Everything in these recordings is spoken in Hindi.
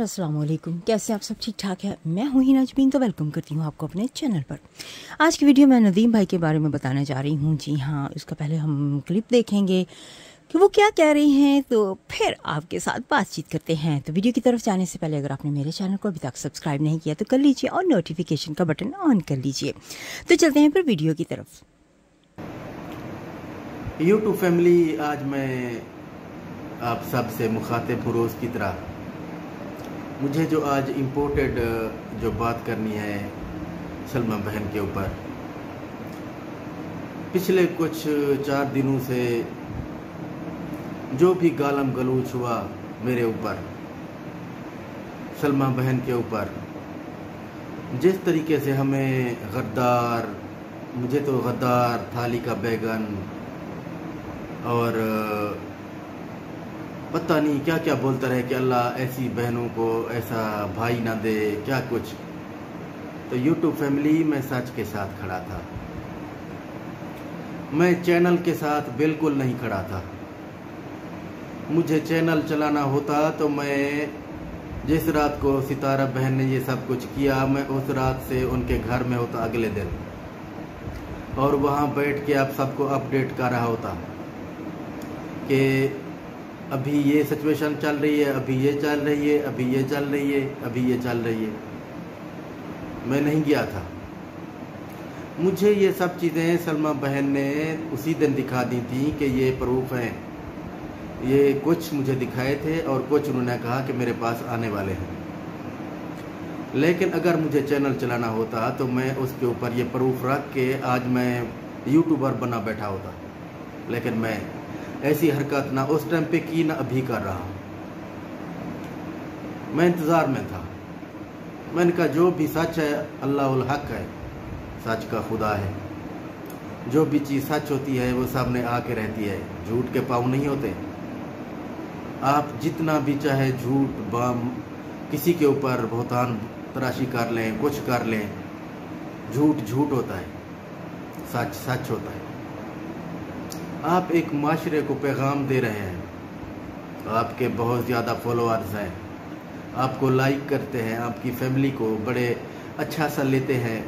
अस्सलाम वालेकुम। कैसे आप सब ठीक ठाक है? मैं हूँ हिना जबीन, तो वेलकम करती हूँ आपको अपने चैनल पर। आज की वीडियो में नदीम भाई के बारे में बताने जा रही हूँ। जी हाँ, उसका पहले हम क्लिप देखेंगे कि वो क्या कह रही हैं, तो फिर आपके साथ बातचीत करते हैं। तो वीडियो की तरफ जाने से पहले अगर आपने मेरे चैनल को अभी तक सब्सक्राइब नहीं किया तो कर लीजिए और नोटिफिकेशन का बटन ऑन कर लीजिए। तो चलते हैं फिर वीडियो की तरफ। यूट्यूब फैमिली, आज मैं आप सब से मुखातिब पुरोज की तरह मुझे जो आज इम्पोर्टेड जो बात करनी है सलमा बहन के ऊपर। पिछले कुछ 4 दिनों से जो भी गालम गलूच हुआ मेरे ऊपर, सलमा बहन के ऊपर, जिस तरीके से हमें गद्दार, मुझे तो गद्दार, थाली का बैगन और पता नहीं क्या क्या बोलता रहे कि अल्लाह ऐसी बहनों को ऐसा भाई ना दे, क्या कुछ। तो यूट्यूब फैमिली, मैं सच के साथ खड़ा था, मैं चैनल के साथ बिल्कुल नहीं खड़ा था। मुझे चैनल चलाना होता तो मैं जिस रात को सितारा बहन ने ये सब कुछ किया, मैं उस रात से उनके घर में होता अगले दिन, और वहाँ बैठ के आप सबको अपडेट कर रहा होता कि अभी ये सिचुएशन चल रही है, अभी ये चल रही है, अभी ये चल रही है, अभी ये चल रही है। मैं नहीं गया था। मुझे ये सब चीज़ें सलमा बहन ने उसी दिन दिखा दी थी कि ये प्रूफ हैं। ये कुछ मुझे दिखाए थे और कुछ उन्होंने कहा कि मेरे पास आने वाले हैं। लेकिन अगर मुझे चैनल चलाना होता तो मैं उसके ऊपर ये प्रूफ रख के आज मैं यूट्यूबर बना बैठा होता। लेकिन मैं ऐसी हरकत ना उस टाइम पे की, ना अभी कर रहा हूँ। मैं इंतज़ार में था। मैंने कहा जो भी सच है अल्लाह उल हक है, सच का खुदा है। जो भी चीज़ सच होती है वो सामने आके रहती है, झूठ के पाँव नहीं होते। आप जितना भी चाहे झूठ बम किसी के ऊपर बहुतान तराशी कर लें, कुछ कर लें, झूठ झूठ होता है, सच सच होता है। आप एक माशरे को पैगाम दे रहे हैं, आपके बहुत ज़्यादा फॉलोअर्स हैं, आपको लाइक करते हैं, आपकी फैमिली को बड़े अच्छा सा लेते हैं,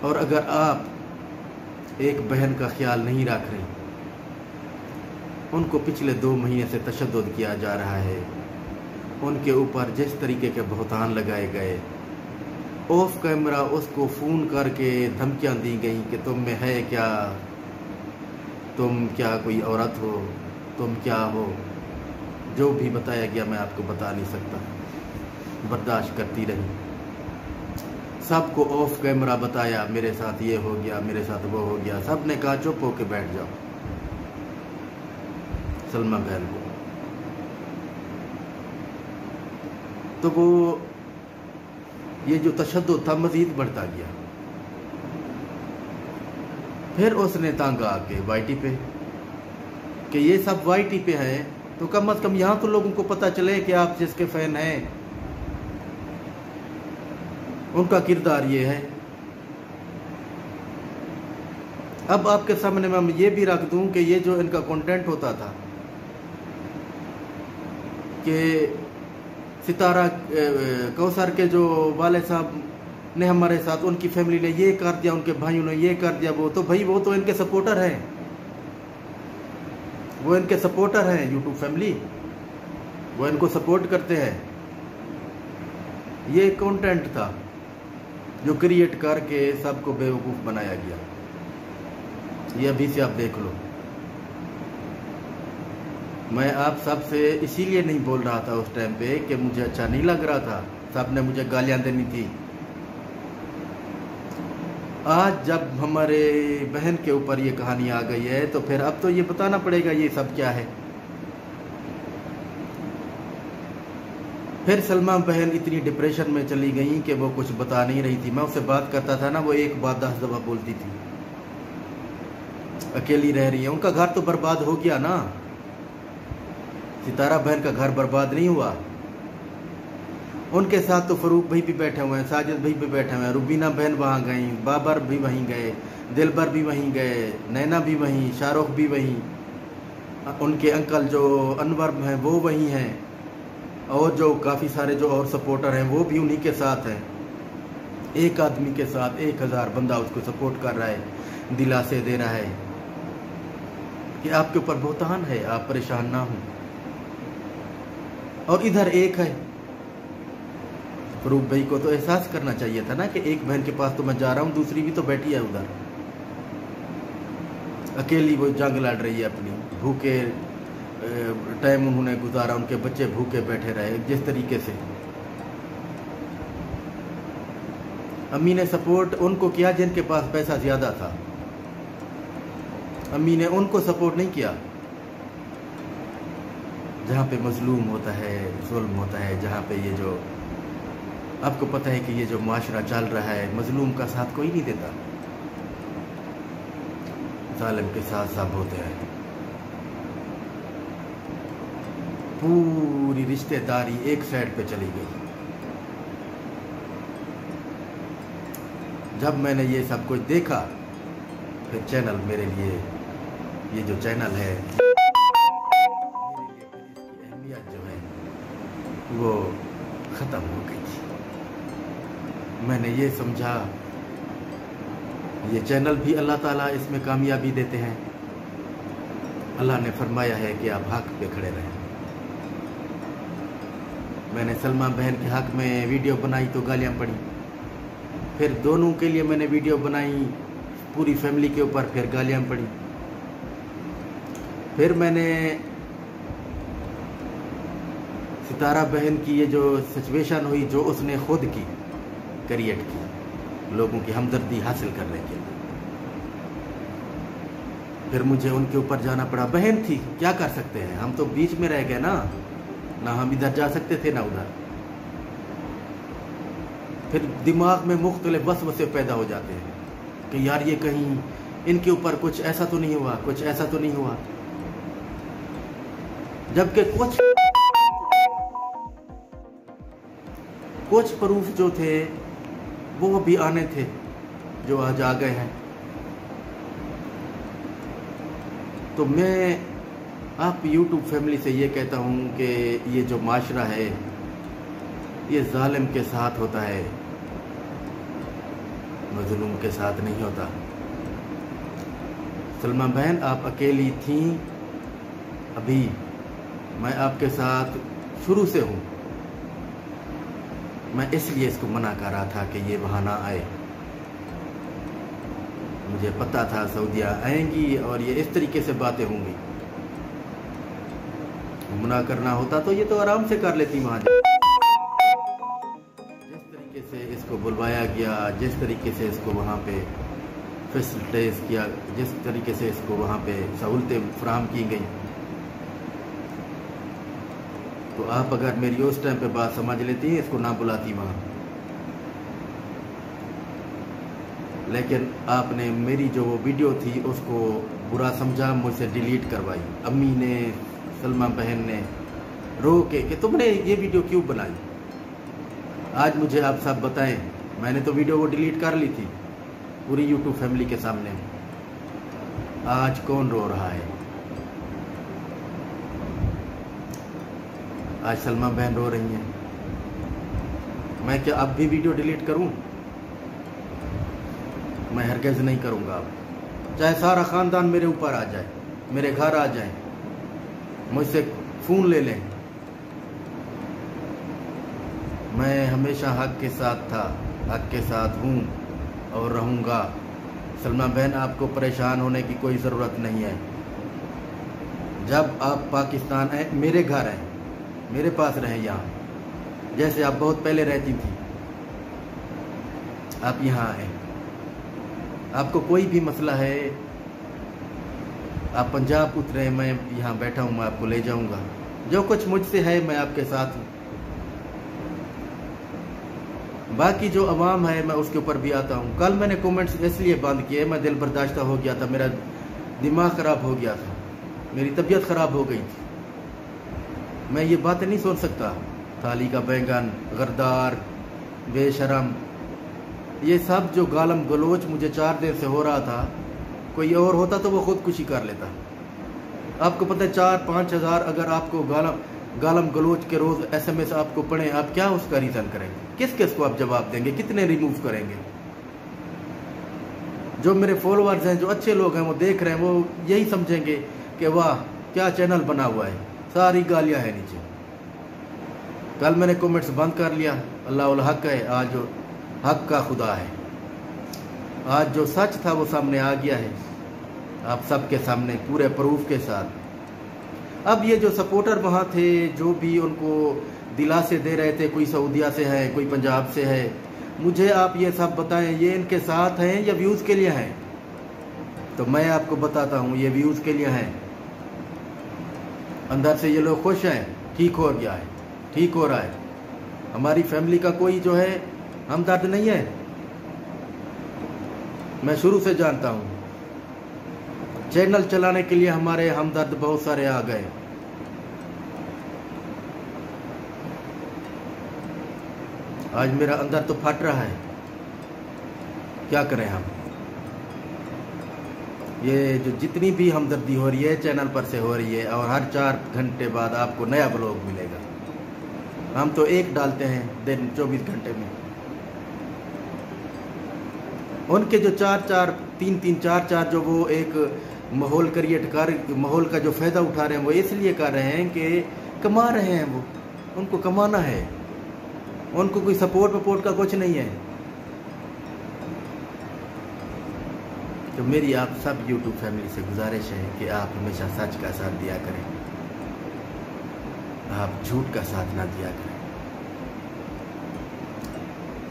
और अगर आप एक बहन का ख्याल नहीं रख रहे, उनको पिछले 2 महीने से तशद्दुद किया जा रहा है, उनके ऊपर जिस तरीके के बहुतान लगाए गए, ऑफ कैमरा उसको फ़ोन करके धमकियां दी गई कि तुम में है क्या, तुम क्या कोई औरत हो, तुम क्या हो, जो भी बताया गया मैं आपको बता नहीं सकता। बर्दाश्त करती रही, सबको ऑफ कैमरा बताया, मेरे साथ ये हो गया, मेरे साथ वो हो गया। सब ने कहा चुप होके बैठ जाओ। सलमा बहन को तो वो ये जो तशद्दुद था मजीद बढ़ता गया। फिर उसने तंग आके वाईटी पे कि ये सब वाईटी पे है, तो कम से कम यहाँ तो लोगों को पता चले कि आप जिसके फैन हैं उनका किरदार ये है। अब आपके सामने मैं ये भी रख दूं कि ये जो इनका कंटेंट होता था कि सितारा कौसर के जो वाले साहब ने हमारे साथ, उनकी फैमिली ने ये कर दिया, उनके भाइयों ने ये कर दिया, वो तो भाई वो तो इनके सपोर्टर हैं, वो इनके सपोर्टर हैं। यूट्यूब फैमिली वो इनको सपोर्ट करते हैं। ये कंटेंट था जो क्रिएट करके सबको बेवकूफ़ बनाया गया। ये अभी से आप देख लो। मैं आप सब से इसीलिए नहीं बोल रहा था उस टाइम पे कि मुझे अच्छा नहीं लग रहा था, सब ने मुझे गालियां देनी थी। आज जब हमारे बहन के ऊपर ये कहानी आ गई है तो फिर अब तो ये बताना पड़ेगा ये सब क्या है। फिर सलमा बहन इतनी डिप्रेशन में चली गई कि वो कुछ बता नहीं रही थी। मैं उससे बात करता था ना, वो एक बात 10 दफा बोलती थी। अकेली रह रही है, उनका घर तो बर्बाद हो गया ना। सितारा बहन का घर बर्बाद नहीं हुआ। उनके साथ तो फरूक भाई भी बैठे हुए हैं, साजिद भाई भी बैठे हुए हैं, रुबीना बहन वहाँ गई, बाबर भी वहीं गए, दिलबर भी वहीं गए, नैना भी वहीं, शाहरुख भी वहीं, उनके अंकल जो अनवर हैं वो वहीं हैं। और जो काफ़ी सारे जो और सपोर्टर हैं वो भी उन्हीं के साथ हैं। एक आदमी के साथ 1000 बंदा उसको सपोर्ट कर रहा है, दिलासे दे रहा है कि आपके ऊपर बहुतान है, आप परेशान ना हो। और इधर एक है, फरूक भाई को तो एहसास करना चाहिए था ना कि एक बहन के पास तो मैं जा रहा हूँ, दूसरी भी तो बैठी है उधर, अकेली वो जंग लड़ रही है अपनी। भूखे टाइम उन्होंने गुजारा, उनके बच्चे भूखे बैठे रहे। जिस तरीके से अम्मी ने सपोर्ट उनको किया जिनके पास पैसा ज्यादा था, अम्मी ने उनको सपोर्ट नहीं किया जहाँ पे मजलूम होता है, जुल्म होता है, जहाँ पे ये जो आपको पता है कि ये जो माशरा चल रहा है, मजलूम का साथ कोई नहीं देता, जालिम के साथ सब होते हैं। पूरी रिश्तेदारी एक साइड पे चली गई। जब मैंने ये सब कुछ देखा, फिर चैनल मेरे लिए, ये जो चैनल है मेरे लिए, फिर इसकी अहमियत जो है वो ख़त्म हो गई थी। मैंने ये समझा ये चैनल भी अल्लाह ताला इसमें कामयाबी देते हैं। अल्लाह ने फरमाया है कि आप हक पे खड़े रहें। मैंने सलमा बहन के हक में वीडियो बनाई तो गालियाँ पड़ी, फिर दोनों के लिए मैंने वीडियो बनाई पूरी फैमिली के ऊपर, फिर गालियाँ पड़ी। फिर मैंने सितारा बहन की ये जो सिचुएशन हुई, जो उसने खुद की क्रिएट की लोगों की हमदर्दी हासिल करने के लिए, फिर मुझे उनके ऊपर जाना पड़ा। बहन थी, क्या कर सकते हैं, हम तो बीच में रह गए ना हम इधर जा सकते थे ना उधर। फिर दिमाग में मुख्तलिफ वसवसे पैदा हो जाते हैं कि यार ये कहीं इनके ऊपर कुछ ऐसा तो नहीं हुआ, कुछ ऐसा तो नहीं हुआ, जबकि कुछ प्रूफ जो थे वो भी आने थे, जो आज आ गए हैं। तो मैं आप यूट्यूब फैमिली से ये कहता हूँ कि ये जो माशरा है ये जालिम के साथ होता है, मजलूम के साथ नहीं होता। सलमा बहन आप अकेली थी, अभी मैं आपके साथ शुरू से हूँ। मैं इसलिए इसको मना कर रहा था कि ये वहाँ ना आए। मुझे पता था सऊदिया आएंगी और ये इस तरीके से बातें होंगी। मना करना होता तो ये तो आराम से कर लेती वहाँ। जिस तरीके से इसको बुलवाया गया, जिस तरीके से इसको वहाँ पे फैसिलिटेट किया, जिस तरीके से इसको वहाँ पे सहूलतें फराहम की गई, तो आप अगर मेरी उस टाइम पे बात समझ लेती, इसको ना बुलाती वहाँ। लेकिन आपने मेरी जो वो वीडियो थी उसको बुरा समझा, मुझसे डिलीट करवाई। अम्मी ने, सलमा बहन ने रो के कि तुमने ये वीडियो क्यों बनाई। आज मुझे आप सब बताएं, मैंने तो वीडियो वो डिलीट कर ली थी पूरी यूट्यूब फैमिली के सामने। आज कौन रो रहा है? आज सलमा बहन रो रही हैं। मैं क्या अब भी वीडियो डिलीट करूं? मैं हरगिज़ नहीं करूंगा। अब चाहे सारा ख़ानदान मेरे ऊपर आ जाए, मेरे घर आ जाए, मुझसे फ़ोन ले लें, मैं हमेशा हक के साथ था, हक के साथ हूँ और रहूँगा। सलमा बहन आपको परेशान होने की कोई ज़रूरत नहीं है। जब आप पाकिस्तान आए, मेरे घर आए, मेरे पास रहें यहाँ, जैसे आप बहुत पहले रहती थी, आप यहाँ आए। आपको कोई भी मसला है, आप पंजाब उतरे, मैं यहाँ बैठा हूँ, मैं आपको ले जाऊँगा। जो कुछ मुझसे है मैं आपके साथ हूँ। बाकी जो अवाम है मैं उसके ऊपर भी आता हूँ। कल मैंने कमेंट्स इसलिए बंद किए, मैं दिल बर्दाश्ता हो गया था, मेरा दिमाग ख़राब हो गया था, मेरी तबीयत ख़राब हो गई थी। मैं ये बातें नहीं सुन सकता। थाली का बैंगन, गरदार, बेशरम, ये सब जो गालम गलोच मुझे 4 दिन से हो रहा था, कोई और होता तो वो खुदकुशी कर लेता। आपको पता है 4-5 हज़ार अगर आपको गालम गालम गलोच के रोज SMS आपको पढ़े, आप क्या उसका रीजन करेंगे? किस किस को आप जवाब देंगे? कितने रिमूव करेंगे? जो मेरे फॉलोअर्स हैं, जो अच्छे लोग हैं, वो देख रहे हैं, वो यही समझेंगे कि वाह क्या चैनल बना हुआ है, सारी गालियां हैं नीचे। कल मैंने कमेंट्स बंद कर लिया, अल्लाह हक है, आज हक का खुदा है। आज जो सच था वो सामने आ गया है, आप सबके सामने पूरे प्रूफ के साथ। अब ये जो सपोर्टर वहाँ थे, जो भी उनको दिलासे दे रहे थे, कोई सऊदीया से है, कोई पंजाब से है, मुझे आप ये सब बताएं, ये इनके साथ हैं या व्यूज़ के लिए हैं? तो मैं आपको बताता हूँ, ये व्यूज़ के लिए हैं। अंदर से ये लोग खुश हैं, ठीक हो गया है, ठीक हो रहा है। हमारी फैमिली का कोई जो है हमदर्द नहीं है, मैं शुरू से जानता हूँ। चैनल चलाने के लिए हमारे हमदर्द बहुत सारे आ गए। आज मेरा अंदर तो फट रहा है, क्या करें हम? ये जो जितनी भी हमदर्दी हो रही है चैनल पर से हो रही है, और हर 4 घंटे बाद आपको नया ब्लॉग मिलेगा। हम तो एक डालते हैं दिन 24 घंटे में। उनके जो 3-4 जो वो एक माहौल क्रिएट कर, माहौल का जो फायदा उठा रहे हैं, वो इसलिए कर रहे हैं कि कमा रहे हैं, वो उनको कमाना है, उनको कोई सपोर्ट का कुछ नहीं है। तो मेरी आप सब YouTube फैमिली से गुजारिश है कि आप हमेशा सच का साथ दिया करें, आप झूठ का साथ ना दिया करें।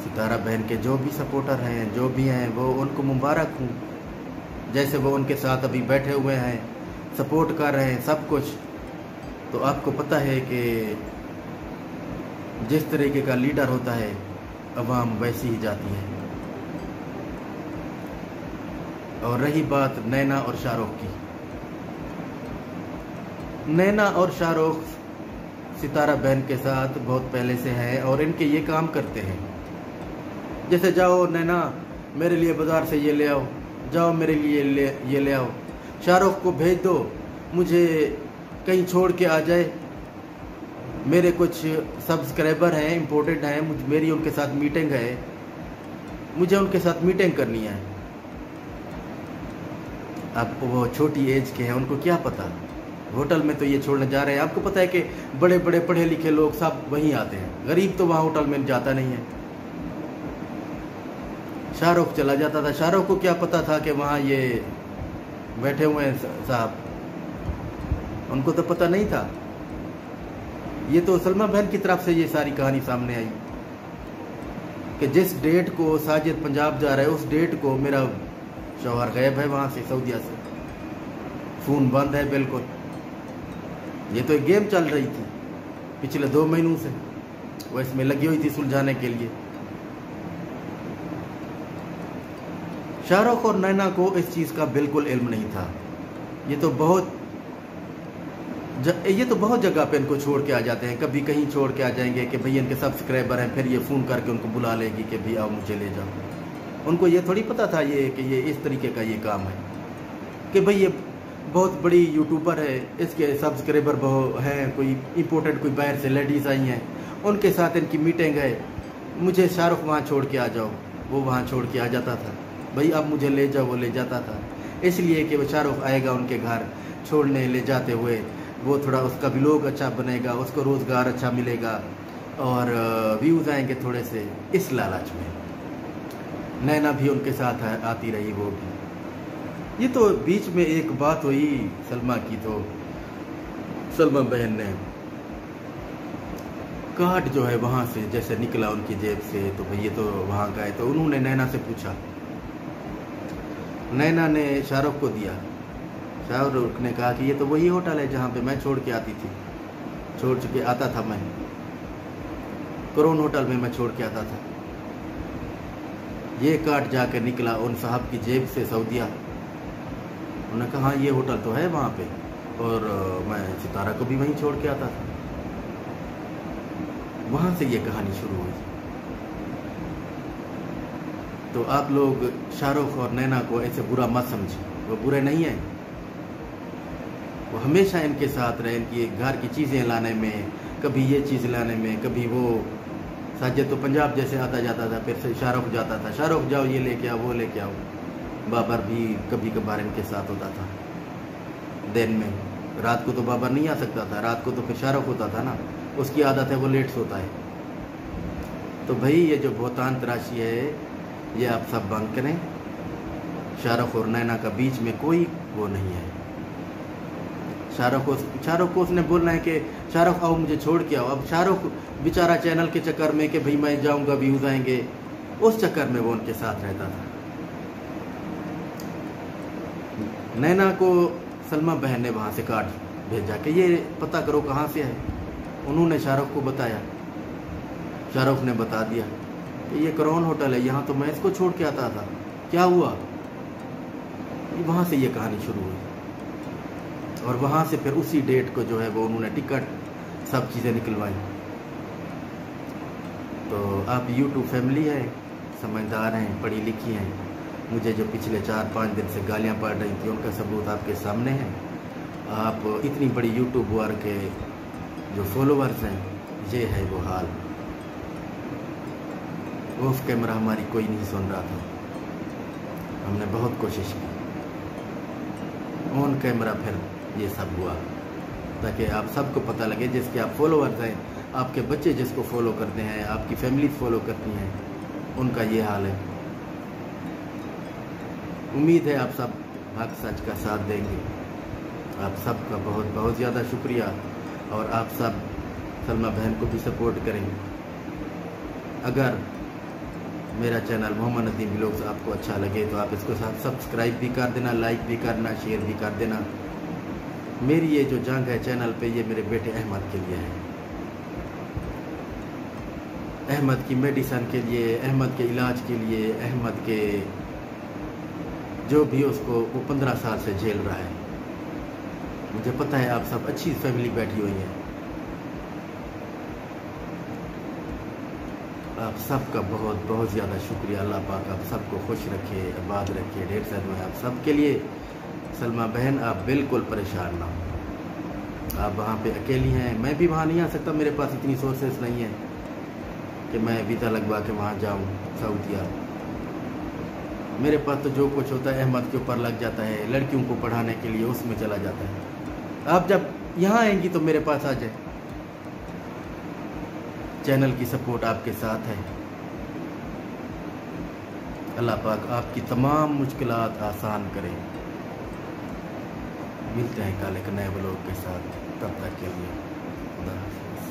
सितारा बहन के जो भी सपोर्टर हैं, जो भी हैं, वो उनको मुबारक हूँ। जैसे वो उनके साथ अभी बैठे हुए हैं, सपोर्ट कर रहे हैं सब कुछ। तो आपको पता है कि जिस तरीके का लीडर होता है, अवाम वैसी ही जाती है। और रही बात नैना और शाहरुख की, नैना और शाहरुख सितारा बहन के साथ बहुत पहले से है, और इनके ये काम करते हैं। जैसे जाओ नैना मेरे लिए बाजार से ये ले आओ, जाओ मेरे लिए ये ले आओ। शाहरुख को भेज दो, मुझे कहीं छोड़ के आ जाए, मेरे कुछ सब्सक्राइबर हैं, इम्पोर्टेंट हैं, मेरी उनके साथ मीटिंग है, मुझे उनके साथ मीटिंग करनी है। अब वो छोटी एज के हैं, उनको क्या पता, होटल में तो ये छोड़ने जा रहे हैं। आपको पता है कि बड़े बड़े पढ़े लिखे लोग सब वहीं आते हैं, गरीब तो वहाँ होटल में जाता नहीं है। शाहरुख चला जाता था, शाहरुख को क्या पता था कि वहाँ ये बैठे हुए हैं साहब, उनको तो पता नहीं था। ये तो सलमा बहन की तरफ से ये सारी कहानी सामने आई कि जिस डेट को साजिद पंजाब जा रहा है, उस डेट को मेरा शौहर गायब है वहाँ से, सऊदीया से, फ़ोन बंद है बिल्कुल। ये तो एक गेम चल रही थी पिछले 2 महीनों से, वो इसमें लगी हुई थी सुलझाने के लिए। शाहरुख और नैना को इस चीज़ का बिल्कुल इल्म नहीं था। ये तो बहुत जगह पे इनको छोड़ के आ जाते हैं, कभी कहीं छोड़ के आ जाएंगे कि भाई इनके सब्सक्राइबर हैं, फिर ये फ़ोन करके उनको बुला लेगी कि भाई आओ मुझे ले जाओ। उनको ये थोड़ी पता था ये कि ये इस तरीके का ये काम है कि भाई ये बहुत बड़ी यूट्यूबर है, इसके सब्सक्राइबर बहुत हैं, कोई इंपॉर्टेंट कोई बाहर से लेडीज़ आई हैं, उनके साथ इनकी मीटिंग है, मुझे शाहरुख वहाँ छोड़ के आ जाओ। वो वहाँ छोड़ के आ जाता था, भाई अब मुझे ले जाओ, वो ले जाता था, इसलिए कि वो शाहरुख आएगा उनके घर छोड़ने ले जाते हुए, वो थोड़ा उसका भी लोग अच्छा बनेगा, उसको रोज़गार अच्छा मिलेगा और व्यूज़ आएंगे थोड़े से, इस लालच में नैना भी उनके साथ आती रही। वो भी, ये तो बीच में एक बात हुई सलमा की, तो सलमा बहन ने कार्ड जो है वहाँ से जैसे निकला उनकी जेब से, तो भाई ये तो वहाँ गए, तो उन्होंने नैना से पूछा, नैना ने शाहरुख को दिया। शाहरुख ने कहा कि ये तो वही होटल है जहाँ पे मैं छोड़ के आती थी, छोड़ चुके आता था मैं, करोन होटल में मैं छोड़ के आता था। ये कार्ड जाकर निकला उन साहब की जेब से सऊदीया। उन्होंने कहा हाँ ये होटल तो है वहाँ पे, और मैं सितारा को भी वहीं छोड़ के आता था। वहाँ से ये कहानी शुरू हुई। तो आप लोग शाहरुख और नैना को ऐसे बुरा मत समझें, वो बुरे नहीं हैं। वो हमेशा इनके साथ रहे, इनकी घर की चीज़ें लाने में, कभी ये चीज़ लाने में, कभी वो। साजिद तो पंजाब जैसे आता जाता था, फिर से शाहरुख जाता था, शाहरुख जाओ ये लेके आओ वो लेके आओ। बाबर भी कभी कभार इनके साथ होता था दिन में। रात को तो बाबर नहीं आ सकता था, रात को तो फिर शाहरुख होता था ना, उसकी आदत है, वो लेट सोता है। तो भाई ये जो बहुतान तराशी है ये आप सब बंद करें। शाहरुख और नैना का बीच में कोई वो नहीं है। शाहरुख को उसने बोलना है कि शाहरुख आओ मुझे छोड़ के आओ। अब शाहरुख बेचारा चैनल के चक्कर में कि भाई मैं जाऊंगा व्यूज आएंगे, उस चक्कर में वो उनके साथ रहता था। नैना को सलमा बहन ने वहाँ से काट भेजा कि ये पता करो कहाँ से है। उन्होंने शाहरुख को बताया, शाहरुख ने बता दिया कि ये करोन होटल है, यहाँ तो मैं इसको छोड़ के आता था। क्या हुआ, वहाँ से ये कहानी शुरू हुई। और वहाँ से फिर उसी डेट को जो है वो उन्होंने टिकट सब चीज़ें निकलवाई। तो आप यूट्यूब फैमिली है, समझदार हैं, पढ़ी लिखी हैं। मुझे जो पिछले 4-5 दिन से गालियाँ पड़ रही थी उनका सबूत आपके सामने है। आप इतनी बड़ी यूट्यूबर के जो फॉलोअर्स हैं, ये है वो हाल। ऑफ कैमरा हमारी कोई नहीं सुन रहा था, हमने बहुत कोशिश की। ऑन कैमरा फिर ये सब हुआ ताकि आप सबको पता लगे, जिसके आप फॉलोअर्स हैं, आपके बच्चे जिसको फॉलो करते हैं, आपकी फैमिली फॉलो करती हैं, उनका ये हाल है। उम्मीद है आप सब हक सच का साथ देंगे। आप सबका बहुत बहुत ज़्यादा शुक्रिया। और आप सब सलमा बहन को भी सपोर्ट करें। अगर मेरा चैनल मोहम्मद नदीम व्लॉग्स आपको अच्छा लगे तो आप इसको सब्सक्राइब भी कर देना, लाइक भी करना, शेयर भी कर देना। मेरी ये जो जंग है चैनल पे, ये मेरे बेटे अहमद के लिए है। अहमद की मेडिसन के लिए, अहमद के इलाज के लिए, अहमद के जो भी उसको वो 15 साल से झेल रहा है। मुझे पता है आप सब अच्छी फैमिली बैठी हुई है। आप सबका बहुत बहुत ज़्यादा शुक्रिया। अल्लाह पाक आप सबको खुश रखे, आबाद रखे, ढेर सारे दुआएं आप सब के लिए। सलमा बहन आप बिल्कुल परेशान ना हो, आप वहाँ पे अकेली हैं। मैं भी वहाँ नहीं आ सकता, मेरे पास इतनी सोर्सेस नहीं है कि मैं वीज़ा लगवा के वहाँ जाऊँ सऊदीया। मेरे पास तो जो कुछ होता है अहमद के ऊपर लग जाता है, लड़कियों को पढ़ाने के लिए उसमें चला जाता है। आप जब यहाँ आएंगी तो मेरे पास आ जाए। चैनल की सपोर्ट आपके साथ है। अल्लाह पाक आपकी तमाम मुश्किलात आसान करे। मिलते हैं कल एक नए व्लॉग के साथ, तब तक के लिए खुदा हाफिज़।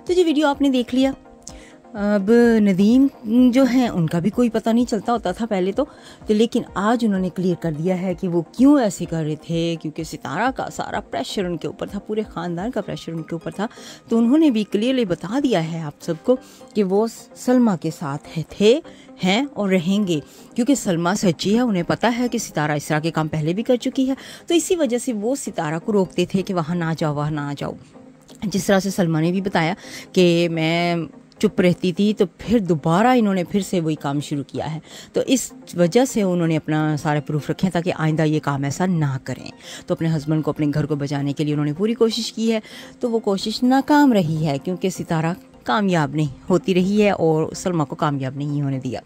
तो ये वीडियो आपने देख लिया। अब नदीम जो हैं उनका भी कोई पता नहीं चलता होता था पहले तो लेकिन आज उन्होंने क्लियर कर दिया है कि वो क्यों ऐसे कर रहे थे, क्योंकि सितारा का सारा प्रेशर उनके ऊपर था, पूरे ख़ानदान का प्रेशर उनके ऊपर था। तो उन्होंने भी क्लियरली बता दिया है आप सबको कि वो सलमा के साथ थे, हैं और रहेंगे, क्योंकि सलमा सच्ची है। उन्हें पता है कि सितारा इस तरह के काम पहले भी कर चुकी है, तो इसी वजह से वो सितारा को रोकते थे कि वहाँ ना जाओ, वहाँ ना जाओ। जिस तरह से सलमा ने भी बताया कि मैं चुप रहती थी, तो फिर दोबारा इन्होंने फिर से वही काम शुरू किया है। तो इस वजह से उन्होंने अपना सारे प्रूफ रखे ताकि आइंदा ये काम ऐसा ना करें। तो अपने हस्बैंड को, अपने घर को बचाने के लिए उन्होंने पूरी कोशिश की है, तो वो कोशिश नाकाम रही है, क्योंकि सितारा कामयाब नहीं होती रही है और सलमा को कामयाब नहीं होने दिया।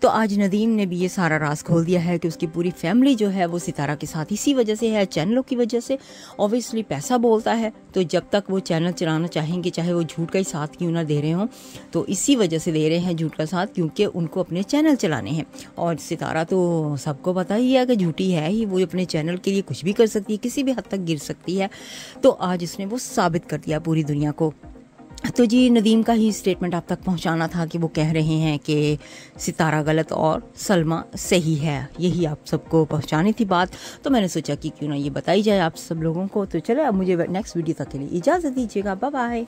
तो आज नदीम ने भी ये सारा राज खोल दिया है कि उसकी पूरी फैमिली जो है वो सितारा के साथ इसी वजह से है, चैनलों की वजह से। ऑब्वियसली पैसा बोलता है, तो जब तक वो चैनल चलाना चाहेंगे, चाहे वो झूठ का ही साथ क्यों ना दे रहे हों, तो इसी वजह से दे रहे हैं झूठ का साथ, क्योंकि उनको अपने चैनल चलाने हैं। और सितारा तो सबको पता ही है कि झूठी है ही, वो अपने चैनल के लिए कुछ भी कर सकती है, किसी भी हद तक गिर सकती है। तो आज उसने वो साबित कर दिया पूरी दुनिया को। तो जी नदीम का ही स्टेटमेंट आप तक पहुंचाना था कि वो कह रहे हैं कि सितारा गलत और सलमा सही है, यही आप सबको पहुंचानी थी बात। तो मैंने सोचा कि क्यों ना ये बताई जाए आप सब लोगों को। तो चले अब मुझे नेक्स्ट वीडियो तक के लिए इजाज़त दीजिएगा, बाय बाय।